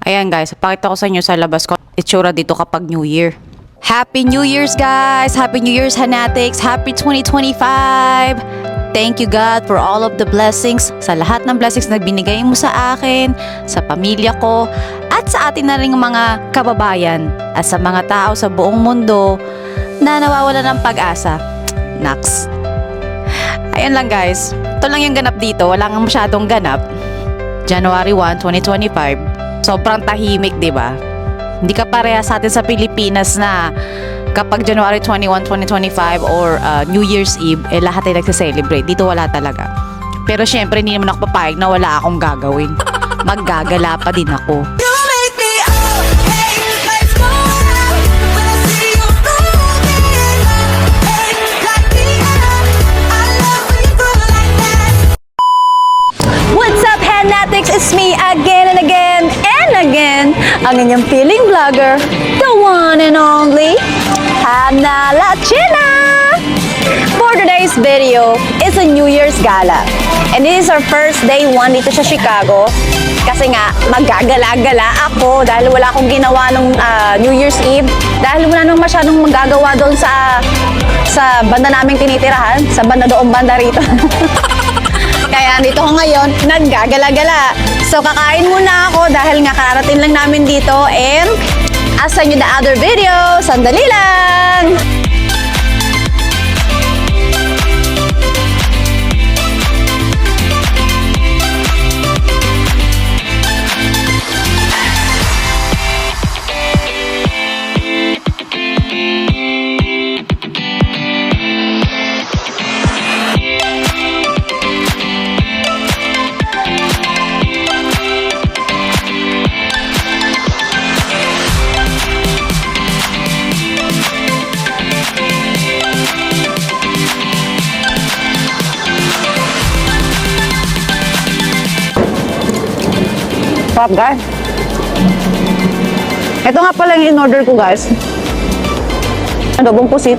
Ayan guys, pakita ko sa inyo sa labas ko itsura dito kapag New Year. Happy New Year's guys! Happy New Year's Hanatics! Happy 2025! Thank you God for all of the blessings, sa lahat ng blessings na binigay mo sa akin, sa pamilya ko, at sa atin na rin mga kababayan, at sa mga tao sa buong mundo na nawawala ng pag-asa. Naks. Ayan lang guys, ito lang yung ganap dito, wala nga masyadong ganap. January 1, 2025. Sobrang tahimik, di ba? Hindi ka pareha sa atin sa Pilipinas na kapag January 21, 2025 or New Year's Eve, lahat ay nagse-celebrate. Dito wala talaga. Pero syempre, hindi naman ako papayag na wala akong gagawin. Maggagala pa din ako. What's up, Hanatics? It's me again and again and again, ang inyong feeling vlogger, the one and only Hannah Lachina. For today's video, it's a New Year's gala. And this is our first day one dito sa Chicago. Kasi nga, maggagala-gala ako dahil wala akong ginawa nung New Year's Eve. Dahil wala nang masyadong magagawa doon sa banda naming tinitirahan, sa banda doong banda rito. Kaya dito ko ngayon, naggagala-gala. So kakain muna ako dahil nga kararating lang namin dito, and I'll send you the other video. Sandali lang! Sarap guys. Ito nga pala yung in-order ko guys. Adobong pusit,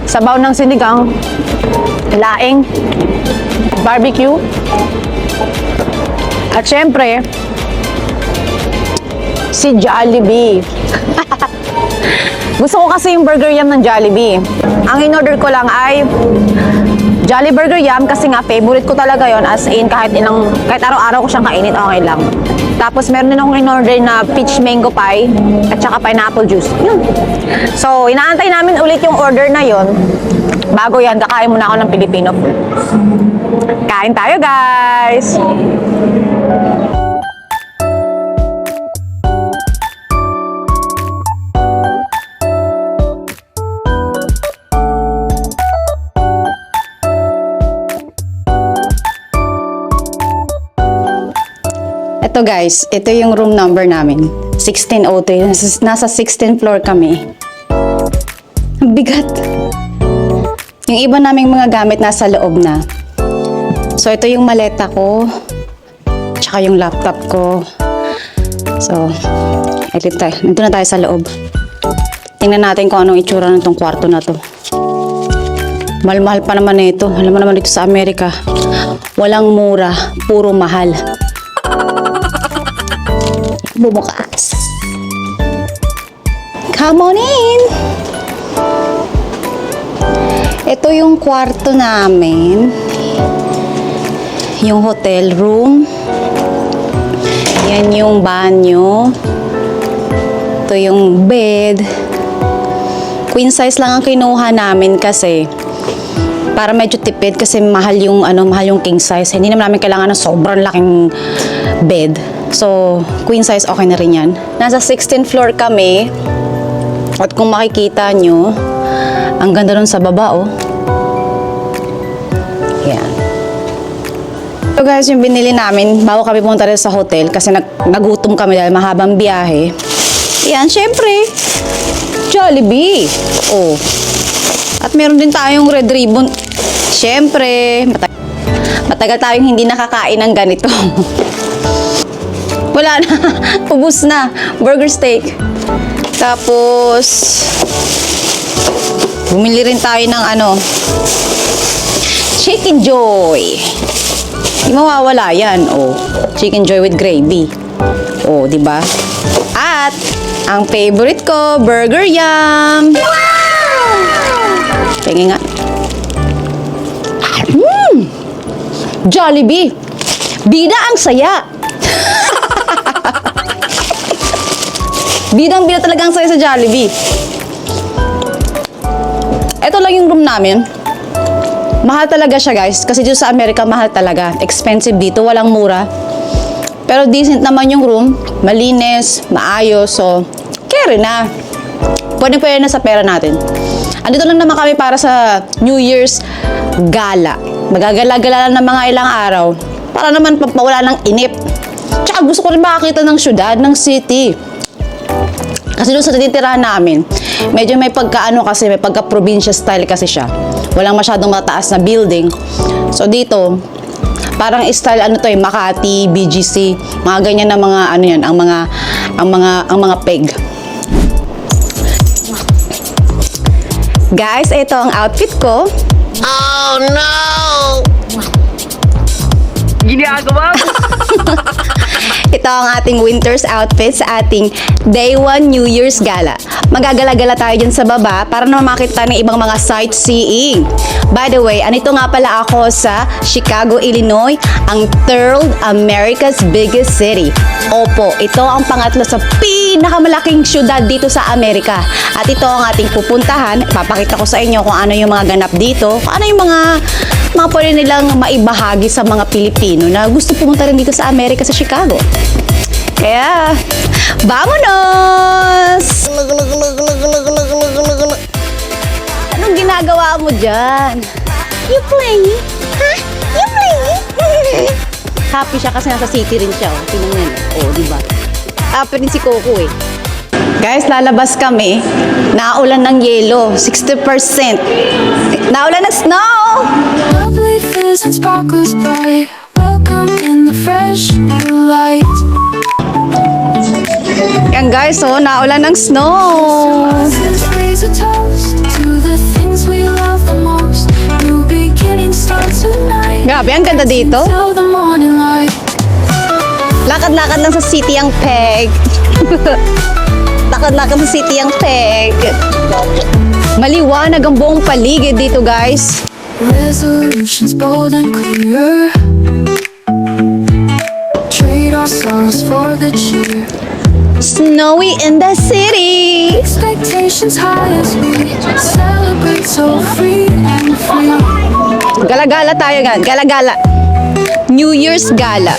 sabaw ng sinigang, laing, barbecue, at syempre, si Jollibee. Gusto ko kasi yung burger yum ng Jollibee. Ang in-order ko lang ay Jolly Burger Yum kasi nga favorite ko talaga yon, as in kahit araw-araw ko siyang kainin, okay lang. Tapos meron din akong in-order na peach mango pie at saka pineapple juice. Yun. So, inaantay namin ulit yung order na yon. Bago yan, kakain muna ako ng Filipino food. Kain tayo guys! Ito guys, ito yung room number namin. 1603. Nasa 16th floor kami. Ang bigat. Yung iba naming mga gamit nasa loob na. So ito yung maleta ko. Tsaka yung laptop ko. So, ito na tayo sa loob. Tingnan natin kung anong itsura ng tong kwarto na to. Mahal-mahal pa naman ito. Alam mo naman dito sa Amerika, walang mura, puro mahal. Bumukas. Come on in! Ito yung kwarto namin. Yung hotel room. Yan yung banyo. Ito yung bed. Queen size lang ang kinuha namin kasi para medyo tipid kasi mahal yung king size. Hindi naman namin kailangan ng sobrang laking bed. So, queen size okay na rin yan. Nasa 16th floor kami. At kung makikita nyo, ang ganda nun sa baba, oh. Yan. So guys, yung binili namin, bago kami pumunta rin sa hotel, kasi nagutom kami dahil mahabang biyahe. Yan, syempre, Jollibee. Oh. At meron din tayong red ribbon. Syempre, matagal tayong hindi nakakain ng ganito. Wala na. Ubus na. Burger steak. Tapos, bumili rin tayo ng Chicken Joy. Di mawawala yan. Oh, chicken joy with gravy. Oh, di ba? At ang favorite ko, Burger Yum. Tingin nga. Jollibee. Bida ang saya. Bidang-bida talaga ang saya sa Jollibee. Ito lang yung room namin. Mahal talaga siya, guys. Kasi dito sa Amerika, mahal talaga. Expensive dito, walang mura. Pero decent naman yung room. Malinis, maayos. So, carry na. Pwede na sa pera natin. Andito lang naman kami para sa New Year's gala. Magagala-gala lang ng mga ilang araw. Para naman mawala ng inip. Tsaka gusto ko rin makakita ng syudad, ng city. Kasi doon sa tinitirahan namin, medyo may pagka-ano kasi, may pagka-provincia style kasi siya. Walang masyadong mataas na building. So dito, parang style ano to eh, Makati, BGC, mga ganyan na mga ano yan, ang mga peg. Guys, ito ang outfit ko. Oh no! Ginagawa mo? Ito ang ating winter's outfit sa ating Day 1 New Year's Gala. Magagala-gala tayo dyan sa baba para na makita ng ibang mga sightseeing. By the way, anito nga pala ako sa Chicago, Illinois, ang third America's biggest city. Opo, ito ang pangatlo sa pinakamalaking syudad dito sa Amerika. At ito ang ating pupuntahan. Papakita ko sa inyo kung ano yung mga ganap dito, kung ano yung mga pwede nilang maibahagi sa mga Pilipino na gusto pumunta rin dito sa Amerika, sa Chicago. Kaya, vamonos! Anong ginagawa mo dyan? You playing? Ha? You playing? Happy siya kasi nasa city rin siya. Oh. Tingnan niya. Oh, diba? Happy rin si Coco eh. Guys, lalabas kami. Naulan ng yelo. 60%. Naulan ng snow! Lovely fizz and sparkles bright. Welcome in the fresh new light. Yan guys, oh, naulan ng snow. Let's raise a toast to the things we love the most. New beginnings start tonight. Grabe, ang ganda dito. Till the morning light. Lakad-lakad lang sa city ang peg. Lakad-lakad sa city ang peg. Maliwanag ang buong paligid dito, guys. Resolutions bold and clear. Trade our sorrows for the cheer. Snowy in the city. Expectations high as we celebrate so free and free. Gala-gala tayo nga. Gala-gala. New Year's Gala.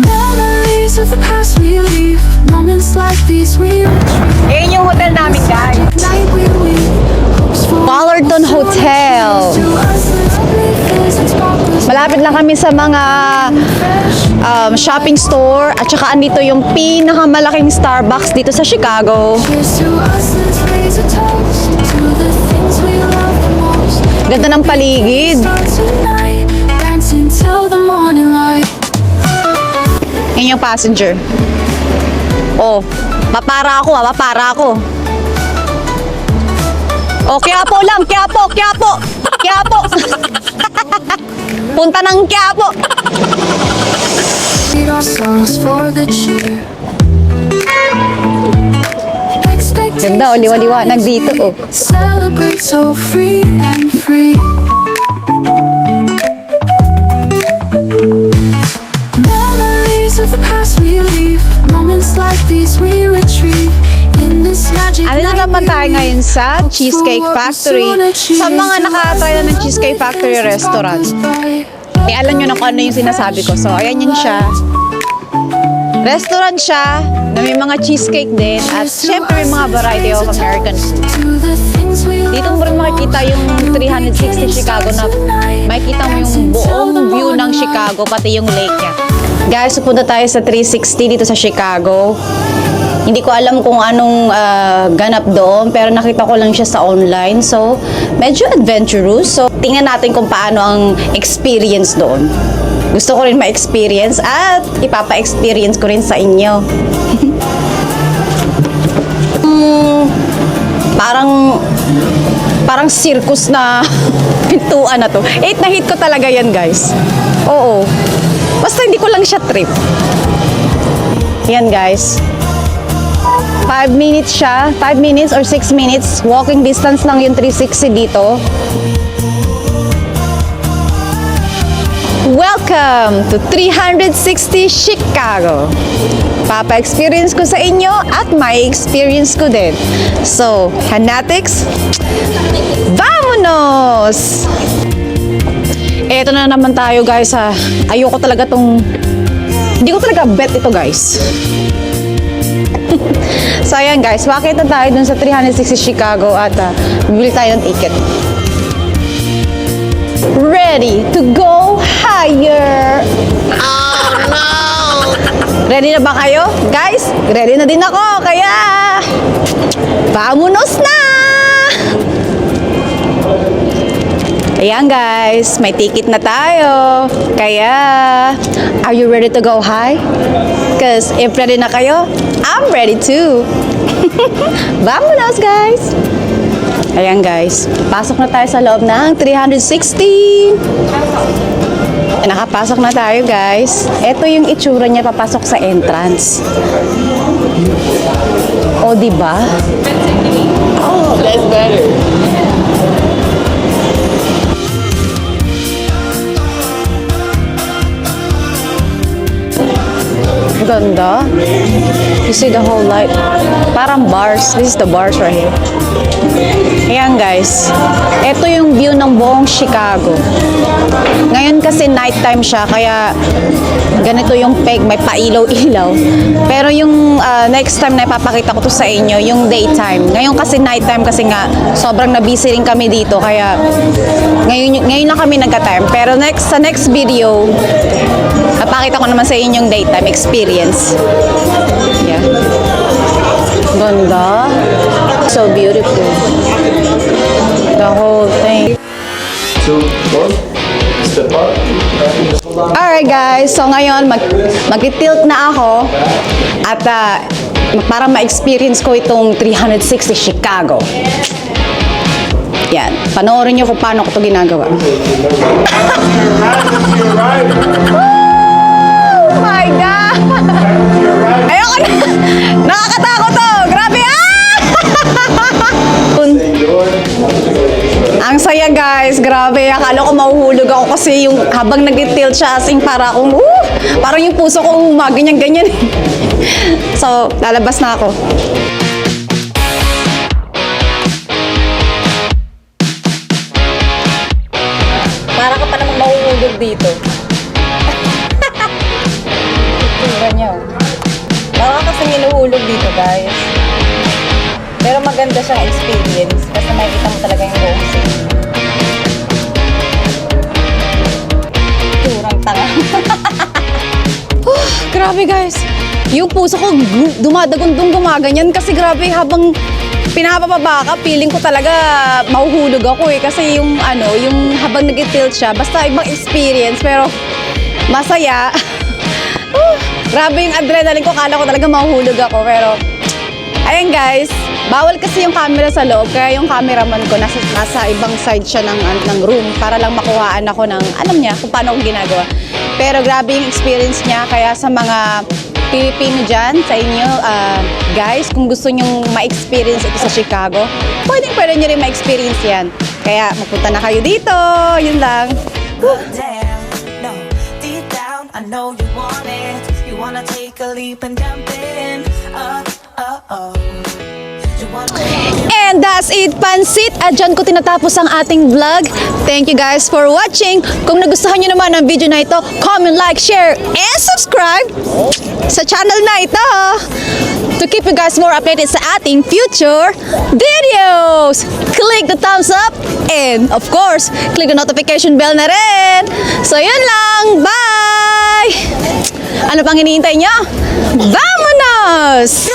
Memories of the past we leave. Moments like these we retrieve. Ayan yung hotel namin, guys. Night we weave. Hopes for Ballerton Hotel. to us. Lovely fizz and sparkles Malapit lang kami sa mga shopping store. At saka andito yung pinakamalaking Starbucks dito sa Chicago. Cheers to us. Let's raise a toast to the things we love the most. Ganda ng paligid. Start tonight, dancing till the morning light. Yan yung passenger. Oh, papara ako papara ako. Oh, Quiapo lang, Quiapo. Punta ng Quiapo. Trade our sorrows for the cheer. Ganda, oh, liwa-liwanag dito, oh. Celebrate so free and free. Memories of the past we leave. Moments like these we retrieve. In this magic Ano night naman we tayo weave. ngayon sa Cheesecake Factory. Sa mga nakatry na ng Cheesecake Factory restaurant. Eh, alam nyo na kung ano yung sinasabi ko. So, ayan yun siya. Restaurant siya na may mga cheesecake din at syempre may mga variety of American food. Dito mo rin makikita yung 360 Chicago na makikita mo yung buong view ng Chicago pati yung lake niya. Guys, pupunta tayo sa 360 dito sa Chicago. Hindi ko alam kung anong ganap doon pero nakita ko lang siya sa online. So, medyo adventurous. So, tingnan natin kung paano ang experience doon. Gusto ko rin ma-experience at ipapa-experience ko rin sa inyo. Parang circus na pintuan na to. 8 na hit ko talaga yan, guys. Oo. Basta hindi ko lang siya trip. Yan guys. 5 minutes siya. 5 minutes or 6 minutes. Walking distance lang yung 360 dito. Welcome to 360 Chicago. Papa-experience ko sa inyo at may experience ko din. So, Hanatics, vamonos! Eto na naman tayo guys ha. Ayoko talaga hindi ko talaga bet ito guys. So ayan guys, wakit na tayo dun sa 360 Chicago at bibili tayo ng ticket. Ready to go higher! Oh no! Ready na ba kayo? Guys, ready na din ako, kaya vamonos na! Ayan guys, may ticket na tayo. Kaya, are you ready to go high? Because if ready na kayo, I'm ready too. Vamonos guys! Ayan guys, pasok na tayo sa loob ng 360. Nakapasok na tayo guys. Ito yung itsura niya papasok sa entrance. O, diba? Oh, that's better. Ganda. You see the whole light. Parang bars. This is the bars right here. Ayan guys. Ito yung view ng buong Chicago. Ngayon kasi nighttime siya, kaya ganito yung peg, may pailaw-ilaw. Pero yung next time na ipapakita ko to sa inyo, yung daytime. Ngayon kasi nighttime kasi nga, sobrang na-busy rin kami dito, kaya ngayon lang kami nagka-time. Pero sa next video, napakita ko naman sa inyo yung daytime experience. Yeah. Ganda. So beautiful. The whole thing. So, step up. Alright guys, so ngayon mag-tilt na ako at para ma-experience ko itong 360 Chicago. Yan, panoorin nyo kung paano ko ito ginagawa. Oh my God! Ayoko na! Nakakatakot to! Grabe! Ang saya guys, grabe. Akala ko mahuhulog ako kasi yung habang nag-tilt siya asing parang yung puso ko ganyan-ganyan. So, lalabas na ako. Para ka pa namang mahuhulog dito. Tingnan niyo. Baka kasing hinuhulog dito guys. Pero maganda siyang experience kasi makikita mo talaga yung buong scene. Turang tanga. Grabe guys. Yung puso ko dumadagundong gumaganyan kasi grabe habang pinapababa ka, feeling ko talaga mahuhulog ako eh. Kasi yung habang nag-tilt siya, basta ibang experience pero masaya. Grabe yung adrenaline ko, kala ko talaga mahuhulog ako pero ayan guys, bawal kasi yung camera sa loob, kaya yung cameraman ko nasa ibang side siya ng room para lang makuhaan ako ng alam niya kung paano ko ginagawa. Pero grabe yung experience niya, kaya sa mga Pilipino dyan, sa inyo, guys, kung gusto nyong ma-experience ito sa Chicago, pwede nyo rin ma-experience yan. Kaya magpunta na kayo dito, yun lang. Damn, no, deep down, I know you want it. You wanna take a leap and jump in. You wanna And that's it, Pansit! At dyan ko tinatapos ang ating vlog. Thank you guys for watching. Kung nagustuhan nyo naman ang video na ito, comment, like, share, and subscribe sa channel na ito to keep you guys more updated sa ating future videos. Click the thumbs up and of course, click the notification bell na rin. So yun lang. Bye! Ano pang hinihintay nyo? Vamonos!